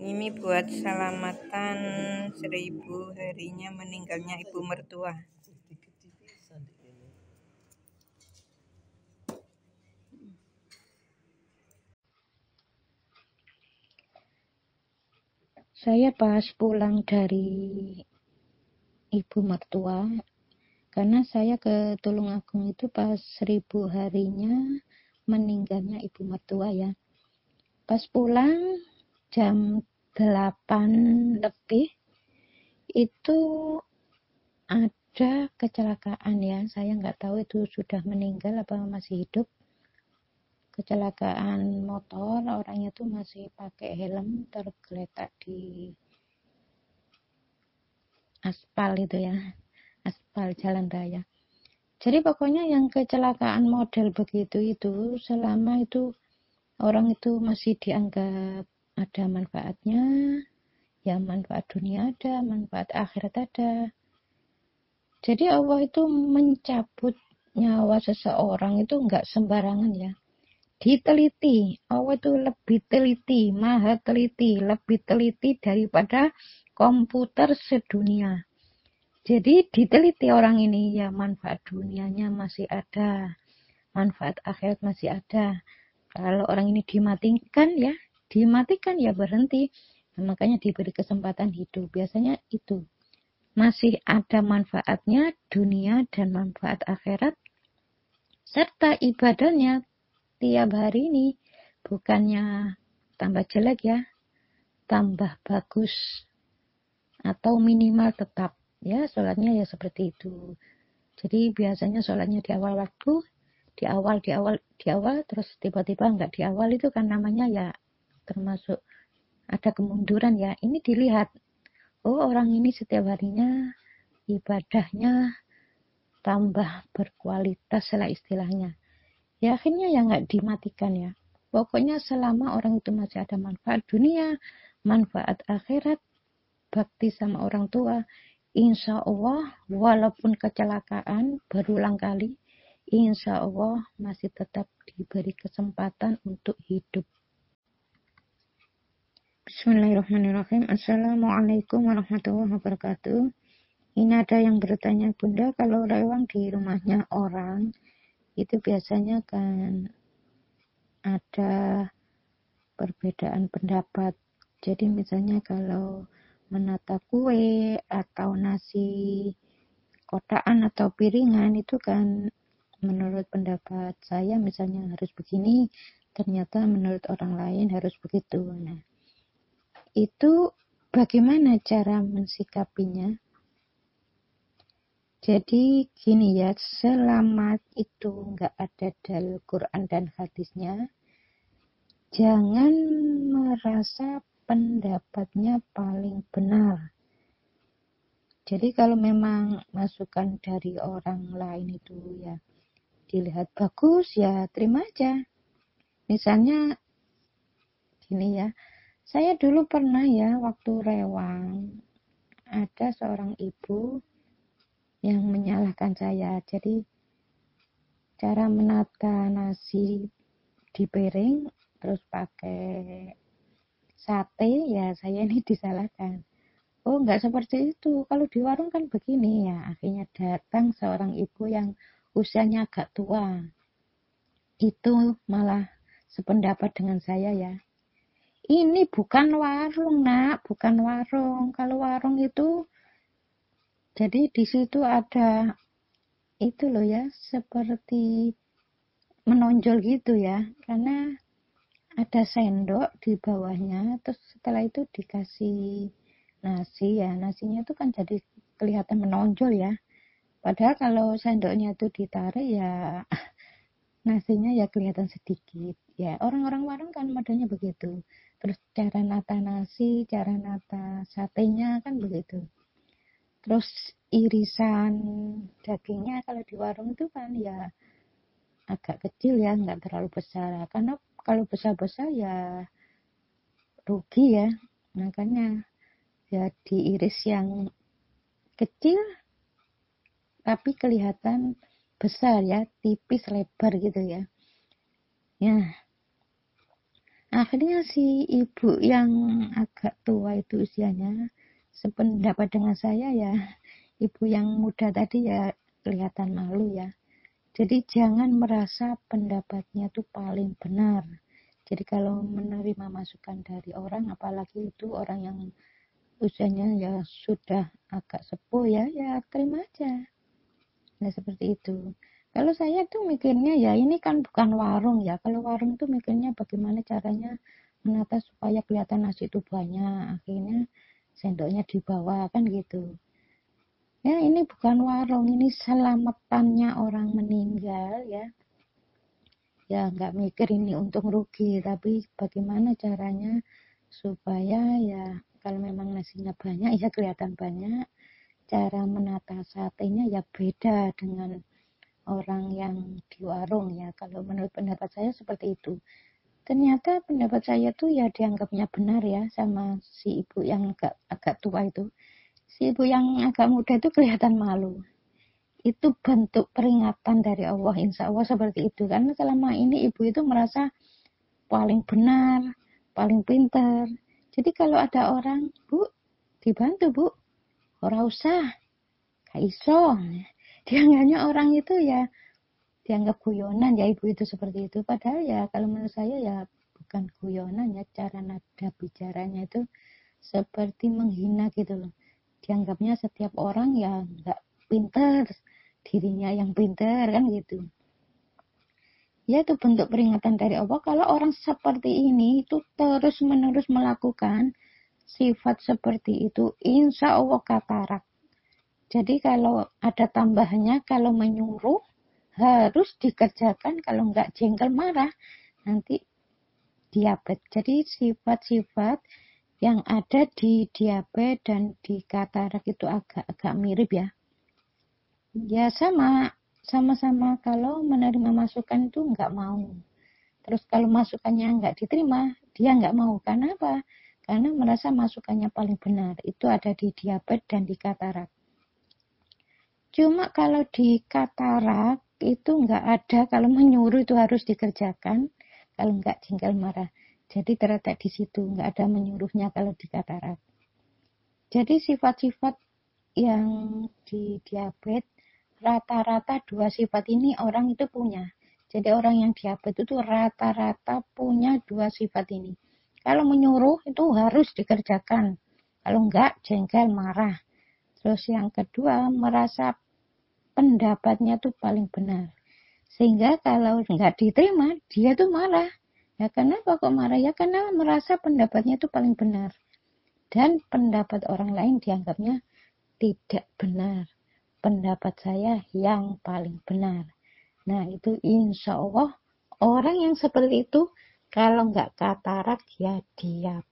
Ini buat selamatan 1000 harinya meninggalnya ibu mertua. Saya pas pulang dari ibu mertua, karena saya ke Tulungagung itu pas 1000 harinya meninggalnya ibu mertua ya. Pas pulang jam 8 lebih itu ada kecelakaan ya. Saya nggak tahu itu sudah meninggal apa masih hidup. Kecelakaan motor, orangnya tuh masih pakai helm, tergeletak di aspal itu ya, aspal jalan raya. Jadi pokoknya yang kecelakaan model begitu itu selama itu orang itu masih dianggap ada manfaatnya, ya manfaat dunia ada, manfaat akhirat ada. Jadi Allah itu mencabut nyawa seseorang itu enggak sembarangan ya. Diteliti, Allah itu lebih teliti, maha teliti, lebih teliti daripada komputer sedunia. Jadi diteliti orang ini ya, manfaat dunianya masih ada, manfaat akhirat masih ada. Kalau orang ini dimatikan ya berhenti. Nah, makanya diberi kesempatan hidup. Biasanya itu masih ada manfaatnya dunia dan manfaat akhirat, serta ibadahnya tiap hari ini bukannya tambah jelek ya, tambah bagus, atau minimal tetap ya sholatnya ya seperti itu. Jadi biasanya sholatnya di awal waktu, di awal terus tiba-tiba enggak di awal, itu kan namanya ya termasuk ada kemunduran ya. Ini dilihat, oh orang ini setiap harinya ibadahnya tambah berkualitas lah istilahnya. Ya akhirnya ya nggak dimatikan ya. Pokoknya selama orang itu masih ada manfaat dunia, manfaat akhirat, bakti sama orang tua, insya Allah walaupun kecelakaan berulang kali, insya Allah masih tetap diberi kesempatan untuk hidup. Bismillahirrahmanirrahim. Assalamualaikum warahmatullahi wabarakatuh. Ini ada yang bertanya, Bunda, kalau lewat di rumahnya orang itu biasanya kan ada perbedaan pendapat. Jadi misalnya kalau menata kue atau nasi kotaan atau piringan itu kan menurut pendapat saya misalnya harus begini, ternyata menurut orang lain harus begitu. Nah, itu bagaimana cara mensikapinya? Jadi gini ya, selama itu nggak ada dalil Quran dan hadisnya, jangan merasa pendapatnya paling benar. Jadi kalau memang masukan dari orang lain itu ya dilihat bagus, ya terima aja. Misalnya gini ya, saya dulu pernah ya waktu rewang, ada seorang ibu yang menyalahkan saya. Jadi cara menata nasi di piring terus pakai sate, ya saya ini disalahkan. Oh enggak seperti itu, kalau di warung kan begini ya. Akhirnya datang seorang ibu yang usianya agak tua, itu malah sependapat dengan saya ya. Ini bukan warung nak, bukan warung. Kalau warung itu jadi di situ ada itu loh ya, seperti menonjol gitu ya, karena ada sendok di bawahnya, terus setelah itu dikasih nasi ya, nasinya itu kan jadi kelihatan menonjol ya. Padahal kalau sendoknya itu ditarik ya nasinya ya kelihatan sedikit. Ya orang-orang warung kan modelnya begitu. Terus cara nata nasi, cara nata satenya kan begitu. Terus irisan dagingnya kalau di warung itu kan ya agak kecil ya, nggak terlalu besar. Karena kalau besar-besar ya rugi ya. Makanya ya diiris yang kecil tapi kelihatan besar ya, tipis lebar gitu ya. Ya, Akhirnya si ibu yang agak tua itu usianya sependapat dengan saya ya, ibu yang muda tadi ya kelihatan malu ya. Jadi jangan merasa pendapatnya itu paling benar. Jadi kalau menerima masukan dari orang, apalagi itu orang yang usianya ya sudah agak sepuh ya, ya terima aja. Nah seperti itu. Kalau saya tuh mikirnya ya ini kan bukan warung ya. Kalau warung tuh mikirnya bagaimana caranya menata supaya kelihatan nasi itu banyak. Akhirnya sendoknya di bawah kan gitu. Ya ini bukan warung, ini selamatannya orang meninggal ya. Ya nggak mikir ini untung rugi, tapi bagaimana caranya supaya ya kalau memang nasinya banyak ya kelihatan banyak. Cara menata satenya ya beda dengan orang yang di warung ya. Kalau menurut pendapat saya seperti itu. Ternyata pendapat saya tuh ya dianggapnya benar ya sama si ibu yang agak tua itu. Si ibu yang agak muda itu kelihatan malu. Itu bentuk peringatan dari Allah, insya Allah seperti itu. Karena selama ini ibu itu merasa paling benar, paling pintar. Jadi kalau ada orang, Bu, dibantu Bu, ora usah, gak iso. Dianggapnya orang itu ya dianggap guyonan ya ibu itu seperti itu. Padahal ya kalau menurut saya ya bukan guyonan ya, cara nada bicaranya itu seperti menghina gitu loh. Dianggapnya setiap orang ya nggak pintar, dirinya yang pintar kan gitu. Ya itu bentuk peringatan dari Allah kalau orang seperti ini itu terus menerus melakukan sifat seperti itu, insya Allah katarak. Jadi kalau ada tambahannya, kalau menyuruh harus dikerjakan, kalau enggak jengkel marah nanti diabetes. Jadi sifat-sifat yang ada di diabetes dan di katarak itu agak-agak mirip ya. Ya sama-sama kalau menerima masukan itu enggak mau. Terus kalau masukannya enggak diterima, dia enggak mau. Karena apa? Karena merasa masukannya paling benar. Itu ada di diabetes dan di katarak. Cuma kalau di katarak itu enggak ada, kalau menyuruh itu harus dikerjakan, kalau enggak jengkel marah. Jadi terletak di situ, enggak ada menyuruhnya kalau di katarak. Jadi sifat-sifat yang di diabetes, rata-rata dua sifat ini orang itu punya. Jadi orang yang diabetes itu rata-rata punya dua sifat ini. Kalau menyuruh itu harus dikerjakan, kalau enggak jengkel marah. Terus yang kedua merasa pendapatnya tuh paling benar. Sehingga kalau nggak diterima, dia tuh marah. Ya kenapa kok marah? Ya karena merasa pendapatnya tuh paling benar. Dan pendapat orang lain dianggapnya tidak benar. Pendapat saya yang paling benar. Nah itu insya Allah orang yang seperti itu kalau nggak katarak ya diabetes.